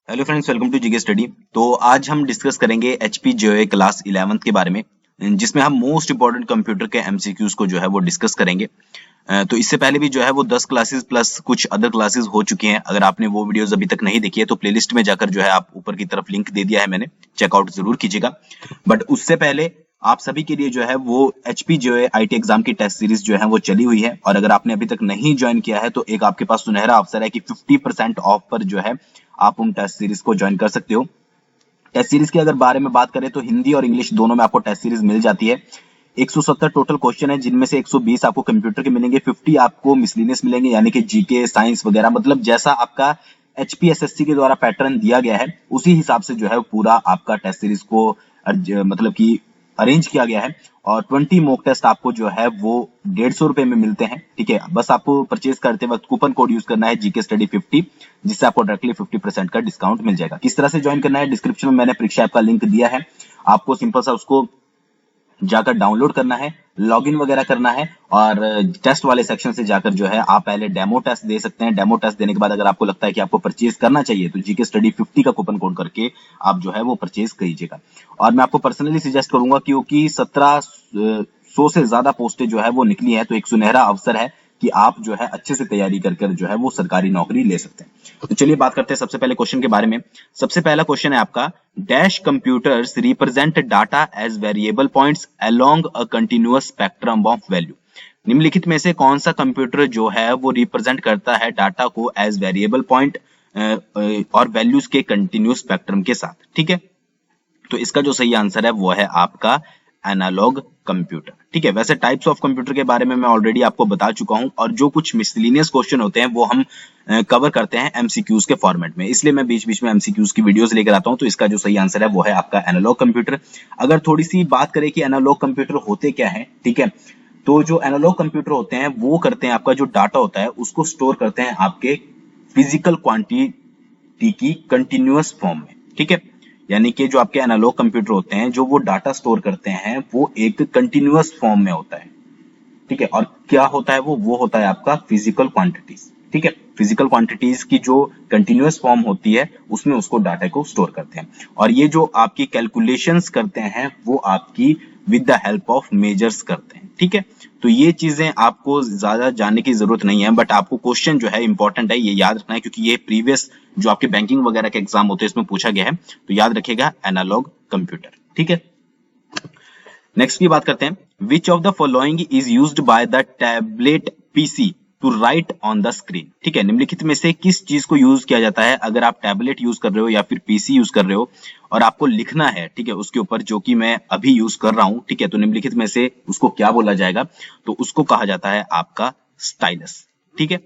Hello friends, welcome to GK study. तो आज हम डिस्कस करेंगे एचपी जेओए क्लास 11th के बारे में, जिसमें हम मोस्ट इंपॉर्टेंट कंप्यूटर के एमसीक्यूज को जो है वो डिस्कस करेंगे। तो इससे पहले भी जो है वो 10 क्लासेस प्लस कुछ अदर क्लासेस हो चुकी हैं। अगर आपने वो वीडियोस अभी तक नहीं देखी है तो प्लेलिस्ट में जाकर जो है आप ऊपर की तरफ लिंक दे दिया है मैंने, चेकआउट जरूर कीजिएगा। बट उससे पहले आप सभी के लिए जो है वो एचपी जेओए आईटी एग्जाम की टेस्ट सीरीज जो है वो चली हुई है, और अगर आपने अभी तक नहीं ज्वाइन किया है तो एक आपके पास सुनहरा अवसर है कि 50% ऑफ पर जो है आप उन टेस्ट सीरीज को ज्वाइन कर सकते हो। टेस्ट सीरीज के अगर बारे में बात करें तो हिंदी और इंग्लिश दोनों में आपको टेस्ट सीरीज मिल जाती है। 170 टोटल क्वेश्चन है, जिनमें से 120 आपको कंप्यूटर के मिलेंगे, 50 आपको मिसलिनियस मिलेंगे, यानी कि जीके साइंस वगैरह। मतलब जैसा आपका एचपीएसएससी के द्वारा पैटर्न दिया गया है उसी हिसाब से जो है पूरा आपका टेस्ट सीरीज को मतलब कि अरेंज किया गया है। और 20 मॉक टेस्ट आपको जो है वो 150 रुपए में मिलते हैं। ठीक है, बस आपको परचेज करते वक्त कूपन कोड यूज करना है जीके स्टडी 50, जिससे आपको डायरेक्टली 50% का डिस्काउंट मिल जाएगा। किस तरह से ज्वाइन करना है, डिस्क्रिप्शन में मैंने परीक्षा ऐप का लिंक दिया है, आपको सिंपल सा उसको जाकर डाउनलोड करना है, लॉगिन वगैरह करना है, और टेस्ट वाले सेक्शन से जाकर जो है आप पहले डेमो टेस्ट दे सकते हैं। डेमो टेस्ट देने के बाद अगर आपको लगता है कि आपको परचेज करना चाहिए तो जीके स्टडी 50 का कूपन कोड करके आप जो है वो परचेज कीजिएगा। और मैं आपको पर्सनली सजेस्ट करूंगा, क्योंकि 1700 से ज्यादा पोस्टें जो है वो निकली है, तो एक सुनहरा अवसर है कि आप जो है अच्छे से तैयारी कर जो है वो सरकारी नौकरी ले सकते हैं। तो चलिए बात करते हैं सबसे पहले क्वेश्चन के बारे में। सबसे पहला क्वेश्चन है आपका, dash computers represent data as variable points along a continuous spectrum of value. निम्नलिखित में से कौन सा कंप्यूटर जो है वो रिप्रेजेंट करता है डाटा को एज वेरिएबल पॉइंट और वैल्यूज के कंटिन्यूअस स्पेक्ट्रम के साथ। ठीक है, तो इसका जो सही आंसर है वो है आपका एनालॉग कंप्यूटर। ठीक है, वैसे टाइप्स ऑफ कंप्यूटर के बारे में मैं ऑलरेडी आपको बता चुका हूं, और जो कुछ मिसलिनियस क्वेश्चन होते हैं वो हम कवर करते हैं एमसीक्यूज के फॉर्मेट में, इसलिए मैं बीच बीच में एमसीक्यूज की वीडियोस लेकर आता हूं। तो इसका जो सही आंसर है वो है आपका एनालॉग कंप्यूटर। अगर थोड़ी सी बात करें कि एनालॉग कंप्यूटर होते क्या है, ठीक है, तो जो एनालॉग कंप्यूटर होते हैं वो करते हैं, आपका जो डाटा होता है उसको स्टोर करते हैं आपके फिजिकल क्वांटिटी की कंटिन्यूअस फॉर्म में। ठीक है, यानी कि जो आपके एनालॉग कंप्यूटर होते हैं जो वो डाटा स्टोर करते हैं वो एक कंटिन्यूअस फॉर्म में होता है। ठीक है, और क्या होता है वो होता है आपका फिजिकल क्वांटिटीज। ठीक है, फिजिकल क्वांटिटीज की जो कंटिन्यूअस फॉर्म होती है उसमें उसको डाटा को स्टोर करते हैं, और ये जो आपकी कैलकुलेशंस करते हैं वो आपकी with the help of measures करते हैं। ठीक है, तो ये चीजें आपको ज्यादा जानने की जरूरत नहीं है, बट आपको क्वेश्चन जो है इंपॉर्टेंट है, ये याद रखना है, क्योंकि ये प्रीवियस जो आपके बैंकिंग वगैरह के एग्जाम होते हैं इसमें पूछा गया है, तो याद रखिएगा एनालॉग कंप्यूटर। ठीक है, नेक्स्ट की बात करते हैं, which of the following is used by the tablet PC to write on the screen. ठीक है, निम्नलिखित में से किस चीज को यूज किया जाता है अगर आप टैबलेट यूज कर रहे हो या फिर पीसी यूज कर रहे हो और आपको लिखना है, ठीक है, उसके ऊपर, जो कि मैं अभी यूज कर रहा हूं। ठीक है, तो निम्नलिखित में से उसको क्या बोला जाएगा, तो उसको कहा जाता है आपका स्टाइलस। ठीक है,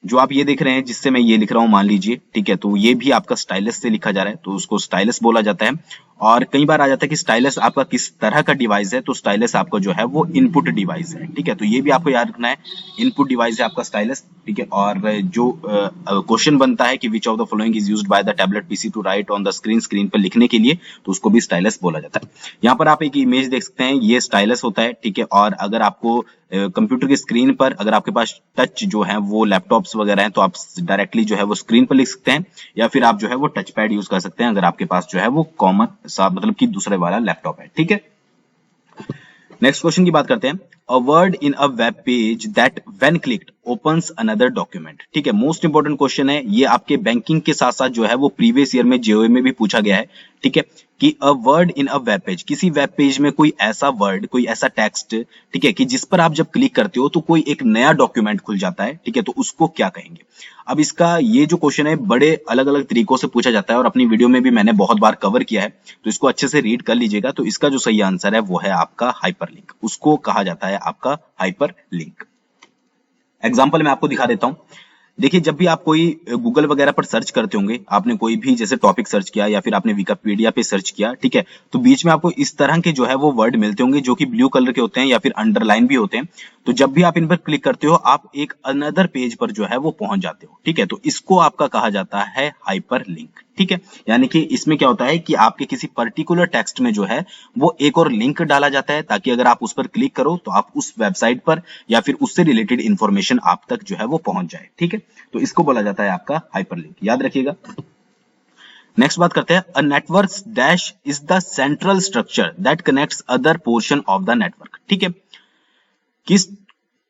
जो आप ये देख रहे हैं जिससे मैं ये लिख रहा हूं, मान लीजिए, ठीक है, तो ये भी आपका स्टाइलस से लिखा जा रहा है, तो उसको स्टाइलस बोला जाता है। और कई बार आ जाता है कि स्टाइलस आपका किस तरह का डिवाइस है, तो स्टाइलस आपका जो है वो इनपुट डिवाइस है। ठीक है, तो ये भी आपको याद रखना है, इनपुट डिवाइस है आपका स्टाइलस। ठीक है, और जो क्वेश्चन बनता है कि which of the following is used by the tablet PC to write on the screen, screen पर लिखने के लिए, तो उसको भी स्टाइलस बोला जाता है। यहाँ पर आप एक इमेज देख सकते हैं, ये स्टाइलस होता है। ठीक है, और अगर आपको कंप्यूटर की स्क्रीन पर, अगर आपके पास टच जो है वो लैपटॉप्स वगैरह हैं, तो आप डायरेक्टली जो है वो स्क्रीन पर लिख सकते हैं, या फिर आप जो है वो टच पैड यूज कर सकते हैं अगर आपके पास जो है वो कॉमन सा मतलब कि दूसरे वाला लैपटॉप है। ठीक है, नेक्स्ट क्वेश्चन की बात करते हैं, a word in a web page that when clicked opens another document. ठीक है, मोस्ट इंपोर्टेंट क्वेश्चन है ये, आपके बैंकिंग के साथ साथ जो है वो प्रीवियस ईयर में जेओए में भी पूछा गया है। ठीक है, कि a word in a web page, किसी वेब पेज में कोई ऐसा वर्ड, कोई ऐसा टेक्स्ट, ठीक है, कि जिस पर आप जब क्लिक करते हो तो कोई एक नया डॉक्यूमेंट खुल जाता है। ठीक है, तो उसको क्या कहेंगे। अब इसका ये जो क्वेश्चन है बड़े अलग अलग तरीकों से पूछा जाता है, और अपनी वीडियो में भी मैंने बहुत बार कवर किया है, तो इसको अच्छे से रीड कर लीजिएगा। तो इसका जो सही आंसर है वो है आपका हाइपरलिंक, उसको कहा जाता है आपका हाइपरलिंक। एग्जाम्पल मैं आपको दिखा देता हूं। देखिए, जब भी आप कोई गूगल वगैरह पर सर्च करते होंगे, आपने कोई भी जैसे टॉपिक सर्च किया या फिर आपने विकिपीडिया पे सर्च किया, ठीक है, तो बीच में आपको इस तरह के जो है वो वर्ड मिलते होंगे जो कि ब्लू कलर के होते हैं या फिर अंडरलाइन भी होते हैं। तो जब भी आप इन पर क्लिक करते हो आप एक अनदर पेज पर जो है वो पहुंच जाते हो। ठीक है, तो इसको आपका कहा जाता है हाइपरलिंक। ठीक है, यानी कि इसमें क्या होता है कि आपके किसी पर्टिकुलर टेक्स्ट में जो है वो एक और लिंक डाला जाता है, ताकि अगर आप उस पर क्लिक करो तो आप उस वेबसाइट पर या फिर उससे रिलेटेड इंफॉर्मेशन आप तक जो है वो पहुंच जाए। ठीक है, तो इसको बोला जाता है आपका हाइपरलिंक, याद रखिएगा। नेक्स्ट बात करते हैं, a network dash is the central structure that connects other portion of the network. ठीक है,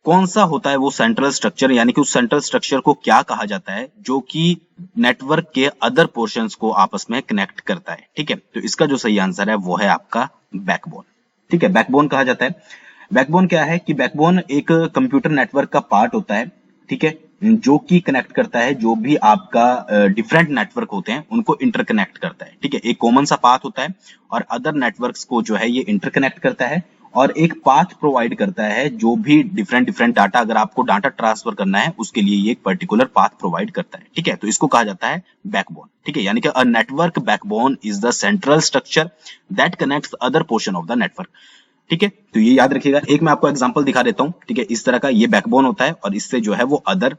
कौन सा होता है वो सेंट्रल स्ट्रक्चर, यानी कि उस सेंट्रल स्ट्रक्चर को क्या कहा जाता है जो कि नेटवर्क के अदर पोर्शंस को आपस में कनेक्ट करता है। ठीक है, तो इसका जो सही आंसर है वो है आपका बैकबोन। ठीक है, बैकबोन कहा जाता है। बैकबोन क्या है कि बैकबोन एक कंप्यूटर नेटवर्क का पार्ट होता है। ठीक है, जो कि कनेक्ट करता है, जो भी आपका डिफरेंट नेटवर्क होते हैं उनको इंटरकनेक्ट करता है। ठीक है, एक कॉमन सा पाथ होता है और अदर नेटवर्क्स को जो है ये इंटरकनेक्ट करता है और एक पाथ प्रोवाइड करता है, जो भी डिफरेंट डाटा, अगर आपको डाटा ट्रांसफर करना है उसके लिए ये एक पर्टिकुलर पाथ प्रोवाइड करता है। ठीक है, तो इसको कहा जाता है बैकबोन। ठीक है, यानी कि a network backbone is the central structure that connects other portion of the network. ठीक है, तो ये याद रखिएगा। एक मैं आपको एग्जांपल दिखा देता हूं। ठीक है, इस तरह का ये बैकबोन होता है और इससे जो है वो अदर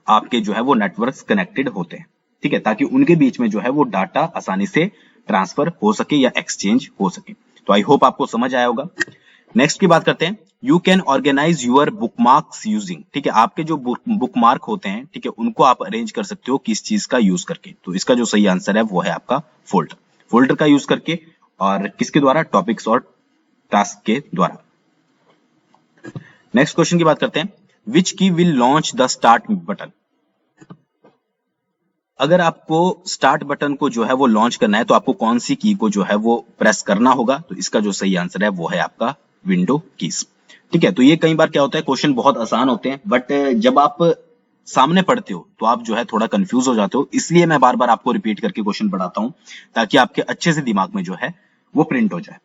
आपके जो है वो नेटवर्क्स कनेक्टेड होते हैं। ठीक है, ताकि उनके बीच में जो है वो डाटा आसानी से ट्रांसफर हो सके या एक्सचेंज हो सके। तो आई होप आपको समझ आया होगा। नेक्स्ट की बात करते हैं, you can organise your bookmarks using. ठीक है, आपके जो बुकमार्क होते हैं, ठीक है, उनको आप अरेंज कर सकते हो किस चीज का यूज करके। तो इसका जो सही आंसर है वो है आपका फोल्डर। फोल्डर का यूज करके और किसके द्वारा, टॉपिक्स और टास्क के द्वारा। नेक्स्ट क्वेश्चन की बात करते हैं, विच की will launch the start button. अगर आपको स्टार्ट बटन को जो है वो लॉन्च करना है तो आपको कौन सी की को जो है वो प्रेस करना होगा। तो इसका जो सही आंसर है वो है आपका विंडो कीज। ठीक है, तो ये कई बार क्या होता है, क्वेश्चन बहुत आसान होते हैं बट जब आप सामने पढ़ते हो तो आप जो है थोड़ा कंफ्यूज हो जाते हो, इसलिए मैं बार बार आपको रिपीट करके क्वेश्चन पढ़ाता हूं ताकि आपके अच्छे से दिमाग में जो है वो प्रिंट हो जाए।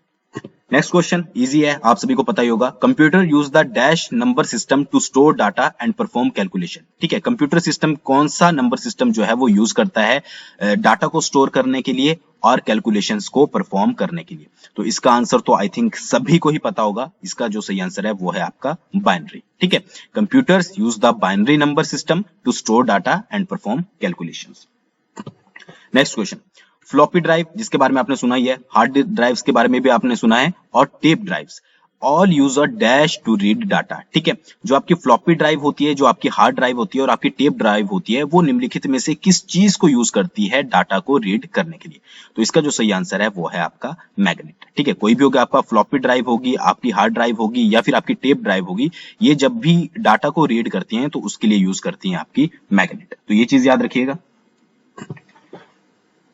नेक्स्ट क्वेश्चन इजी है, आप सभी को पता ही होगा। Computer use the dash number system to store data and perform calculation. ठीक है, कंप्यूटर सिस्टम कौन सा नंबर सिस्टम जो है वो यूज करता है डाटा को स्टोर करने के लिए और कैलकुलेशंस को परफॉर्म करने के लिए। तो इसका आंसर तो आई थिंक सभी को ही पता होगा। इसका जो सही आंसर है वो है आपका बाइनरी। ठीक है, computers use the binary number system to store data and perform calculations. Next question, floppy drive जिसके बारे में आपने सुना ही है, हार्ड ड्राइव्स के बारे में भी आपने सुना है, और tape drives all use a dash to read data. ठीक है, जो आपकी फ्लॉपी ड्राइव होती है, जो आपकी हार्ड ड्राइव होती है और आपकी टेप ड्राइव होती है, वो निम्नलिखित में से किस चीज को यूज करती है डाटा को रीड करने के लिए। तो इसका जो सही आंसर है वो है आपका मैग्नेट। ठीक है, कोई भी होगा, आपका फ्लॉपी ड्राइव होगी, आपकी हार्ड ड्राइव होगी या फिर आपकी टेप ड्राइव होगी, ये जब भी डाटा को रीड करती हैं तो उसके लिए यूज करती हैं आपकी मैग्नेट। तो ये चीज याद रखिएगा।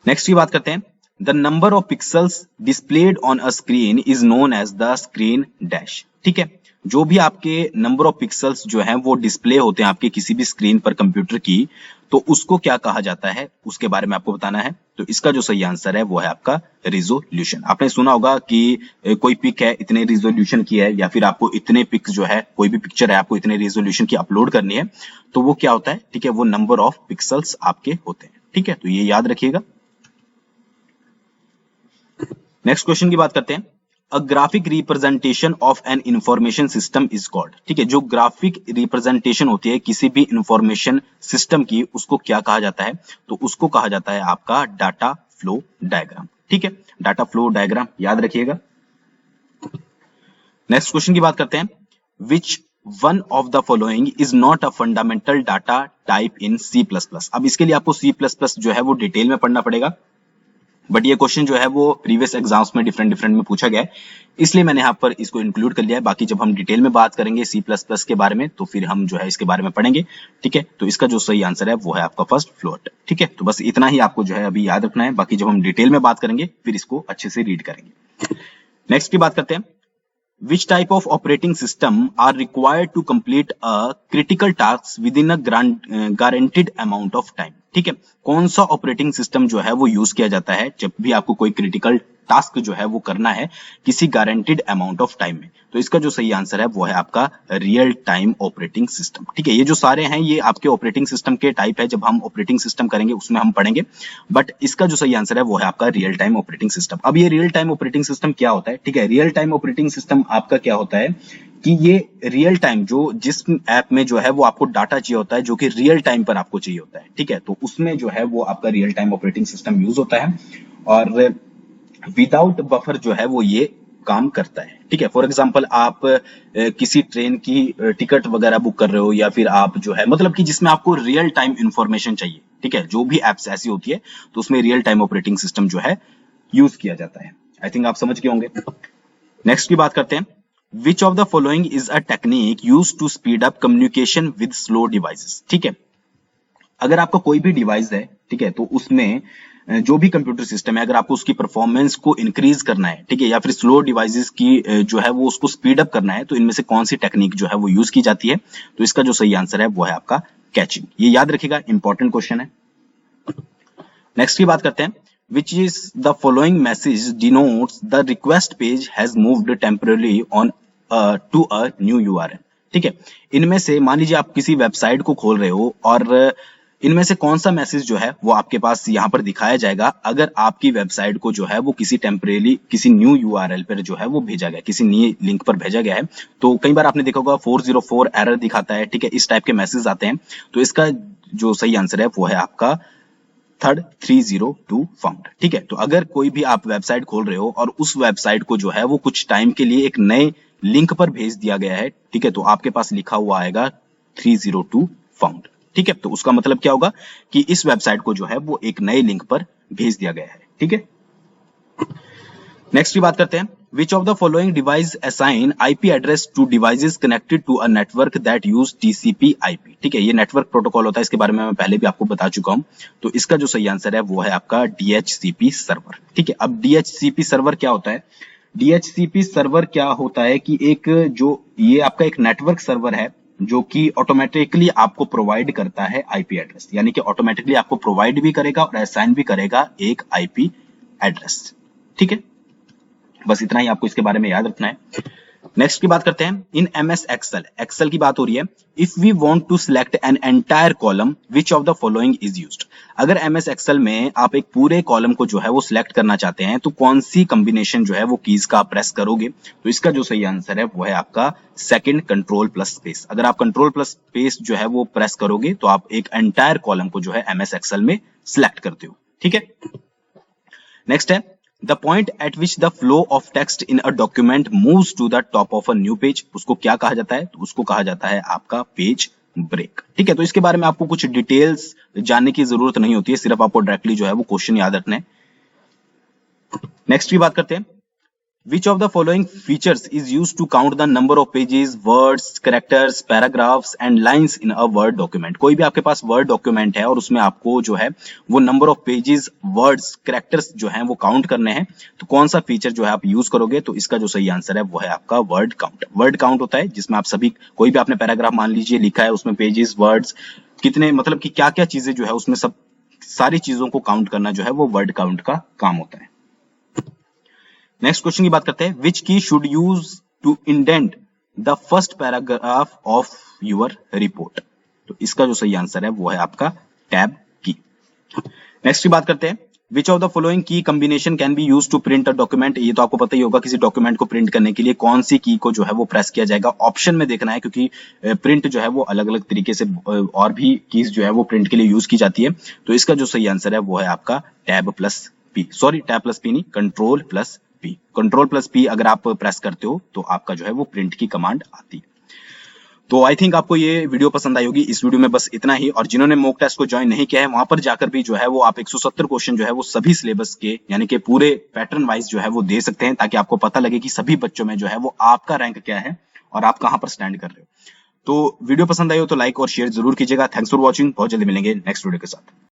नेक्स्ट की बात करते हैं, the number of pixels displayed on a screen is known as the screen dash. ठीक है, जो भी आपके नंबर ऑफ पिक्सल्स जो हैं वो डिस्प्ले होते हैं आपके किसी भी स्क्रीन पर कंप्यूटर की, तो उसको क्या कहा जाता है उसके बारे में आपको बताना है। तो इसका जो सही आंसर है वो है आपका रिजोल्यूशन। आपने सुना होगा कि कोई पिक है इतने रिजोल्यूशन की है, या फिर आपको इतने पिक्स जो है, कोई भी पिक्चर है आपको इतने रिजोल्यूशन की अपलोड करनी है, तो वो क्या होता है, ठीक है, वो नंबर ऑफ पिक्सल्स आपके होते हैं। ठीक है, तो ये याद रखिएगा। नेक्स्ट क्वेश्चन की बात करते हैं, अ graphic representation of an information system is called. ठीक है, जो ग्राफिक रिप्रेजेंटेशन होती है किसी भी इंफॉर्मेशन सिस्टम की, उसको क्या कहा जाता है, तो उसको कहा जाता है आपका डाटा फ्लो डायग्राम। ठीक है, डाटा फ्लो डायग्राम याद रखिएगा। नेक्स्ट क्वेश्चन की बात करते हैं, which one of the following is not a fundamental data type in C++। अब इसके लिए आपको C++ जो है वो डिटेल में पढ़ना पड़ेगा, बट ये क्वेश्चन जो है वो प्रीवियस एग्जाम्स में डिफरेंट में पूछा गया है, इसलिए मैंने यहाँ पर इसको इंक्लूड कर लिया है। बाकी जब हम डिटेल में बात करेंगे C++ के बारे में तो फिर हम जो है इसके बारे में पढ़ेंगे। ठीक है, तो इसका जो सही आंसर है वो है आपका फर्स्ट फ्लोट। ठीक है, तो बस इतना ही आपको जो है अभी याद रखना है, बाकी जब हम डिटेल में बात करेंगे फिर इसको अच्छे से रीड करेंगे। नेक्स्ट की बात करते हैं, which type of operating system are required to complete a critical task within a guaranteed amount of time। ठीक है, कौन सा ऑपरेटिंग सिस्टम जो है वो यूज किया जाता है जब भी आपको कोई क्रिटिकल टास्क जो है वो करना है किसी गारंटीड अमाउंट ऑफ टाइम में। तो इसका जो सही आंसर है वो है आपका रियल टाइम ऑपरेटिंग सिस्टम। ठीक है, ये जो सारे हैं ये आपके ऑपरेटिंग सिस्टम के टाइप है, जब हम ऑपरेटिंग सिस्टम करेंगे उसमें हम पढ़ेंगे, बट इसका जो सही आंसर है वो है आपका रियल टाइम ऑपरेटिंग सिस्टम। अब ये रियल टाइम ऑपरेटिंग सिस्टम क्या होता है, ठीक है, रियल टाइम ऑपरेटिंग सिस्टम आपका क्या होता है कि ये रियल टाइम जो जिस ऐप में जो है वो आपको डाटा चाहिए होता है जो कि रियल टाइम पर आपको चाहिए होता है। ठीक है, तो उसमें जो है वो आपका real time operating system use होता है और विदाउट बफर जो है वो ये काम करता है। ठीक है, फॉर एग्जांपल आप किसी ट्रेन की टिकट वगैरह बुक कर रहे हो, या फिर आप जो है मतलब कि जिसमें आपको रियल टाइम इंफॉर्मेशन चाहिए, ठीक है, जो भी एप्स ऐसी होती है तो उसमें रियल टाइम ऑपरेटिंग सिस्टम जो है यूज किया जाता है। आई थिंक आप समझ गए होंगे। नेक्स्ट की बात करते हैं, which of the following is a technique use to speed up communication with slow devices. ठीक है, अगर आपका कोई भी डिवाइस है, ठीक है, तो उसमें जो भी कंप्यूटर सिस्टम है, अगर आपको उसकी परफॉर्मेंस को इंक्रीज करना है, ठीक है, या फिर स्लो डिवाइसेस की जो है वो उसको स्पीड अप करना है, तो इनमें से कौन सी टेक्निक जो है वो यूज की जाती है? तो इसका जो सही आंसर है वो है आपका कैचिंग। ये याद रखिएगा, इंपॉर्टेंट क्वेश्चन है। नेक्स्ट की बात करते हैं, which is the following message denotes the request page has moved temporarily on to a new URL। ठीक है, इनमें से मान लीजिए आप किसी वेबसाइट को खोल रहे हो और इनमें से कौन सा मैसेज जो है वो आपके पास यहाँ पर दिखाया जाएगा अगर आपकी वेबसाइट को जो है वो किसी टेम्परेरी किसी न्यू यूआरएल पर जो है वो भेजा गया, किसी नई लिंक पर भेजा गया है। तो कई बार आपने देखा होगा 404 एरर दिखाता है, ठीक है, इस टाइप के मैसेज आते हैं। तो इसका जो सही आंसर है वो है आपका थर्ड 302 फाउंड। ठीक है, तो अगर कोई भी आप वेबसाइट खोल रहे हो और उस वेबसाइट को जो है वो कुछ टाइम के लिए एक नए लिंक पर भेज दिया गया है, ठीक है, तो आपके पास लिखा हुआ आएगा 302 फाउंड। ठीक है, तो उसका मतलब क्या होगा कि इस वेबसाइट को जो है वो एक नए लिंक पर भेज दिया गया है। ठीक है, नेक्स्ट की बात करते हैं, which of the following device assign IP address to devices connected to a network that use TCP/IP। ठीक है, ये नेटवर्क प्रोटोकॉल होता है, इसके बारे में मैं पहले भी आपको बता चुका हूं। तो इसका जो सही आंसर है वो है आपका DHCP सर्वर। ठीक है, अब DHCP सर्वर क्या होता है? DHCP सर्वर क्या होता है कि एक जो ये आपका एक नेटवर्क सर्वर है जो कि ऑटोमेटिकली आपको प्रोवाइड करता है आईपी एड्रेस, यानी कि ऑटोमेटिकली आपको प्रोवाइड भी करेगा और असाइन भी करेगा एक आईपी एड्रेस। ठीक है, बस इतना ही आपको इसके बारे में याद रखना है। नेक्स्ट की बात करते हैं, इन एमएस एक्सेल की बात हो रही है। If we want to select an entire column which of the following is used. अगर एमएस एक्सेल में आप एक पूरे कॉलम को जो है वो सिलेक्ट करना चाहते हैं तो कौन सी कॉम्बिनेशन जो है वो कीज का आप प्रेस करोगे? तो इसका जो सही आंसर है वो है आपका सेकंड कंट्रोल प्लस स्पेस। अगर आप कंट्रोल प्लस स्पेस जो है वो प्रेस करोगे तो आप एक एंटायर कॉलम को जो है एमएस एक्सेल में सिलेक्ट करते हो। ठीक है, नेक्स्ट है, the point at which the flow of text in a document moves to the top of a new page, उसको क्या कहा जाता है? तो उसको कहा जाता है आपका पेज ब्रेक। ठीक है, तो इसके बारे में आपको कुछ डिटेल्स जानने की जरूरत नहीं होती है, सिर्फ आपको डायरेक्टली जो है वो क्वेश्चन याद रखना है। नेक्स्ट की बात करते हैं, which of the following features is used to count the number of pages, words, characters, paragraphs and lines in a word document। कोई भी आपके पास वर्ड डॉक्यूमेंट है और उसमें आपको जो है वो number of pages, words, characters जो हैं वो काउंट करने हैं, तो कौन सा फीचर जो है आप यूज करोगे? तो इसका जो सही आंसर है वो है आपका वर्ड काउंट। वर्ड काउंट होता है जिसमें आप सभी कोई भी आपने पैराग्राफ मान लीजिए लिखा है, उसमें पेजेस, वर्ड्स कितने, मतलब कि क्या क्या चीजें जो है उसमें सब सारी चीजों को काउंट करना जो है वो वर्ड काउंट का काम होता है। नेक्स्ट क्वेश्चन की बात करते हैं, which key should use to indent the first paragraph of your report. तो इसका जो सही आंसर है वो है आपका टैब की। नेक्स्ट की बात करते हैं, which of the following key combination can be use to print a document. ये तो आपको पता ही होगा, किसी डॉक्यूमेंट को प्रिंट करने के लिए कौन सी की को जो है वो प्रेस किया जाएगा। ऑप्शन में देखना है क्योंकि प्रिंट जो है वो अलग अलग तरीके से और भी कीज जो है वो प्रिंट के लिए यूज की जाती है। तो इसका जो सही आंसर है वो है आपका tab plus P, sorry tab plus P नहीं, control plus P. Control plus P अगर आप प्रेस करते हो तो आपका जो है वो प्रिंट की कमांड आती है। तो आई थिंक आपको ये वीडियो पसंद आई होगी। इस वीडियो में बस इतना ही, और जिन्होंने मॉक टेस्ट को ज्वाइन नहीं किया है वहां पर जाकर भी जो है वो आप 170 क्वेश्चन जो है वो सभी सिलेबस के यानी कि पूरे पैटर्न वाइज जो है वो दे सकते हैं, ताकि आपको पता लगे कि सभी बच्चों में जो है वो आपका रैंक क्या है और आप कहां पर स्टैंड कर रहे हो। तो वीडियो पसंद आई हो तो लाइक और शेयर जरूर कीजिएगा। थैंक्स फॉर वॉचिंग, बहुत जल्दी मिलेंगे नेक्स्ट वीडियो के साथ।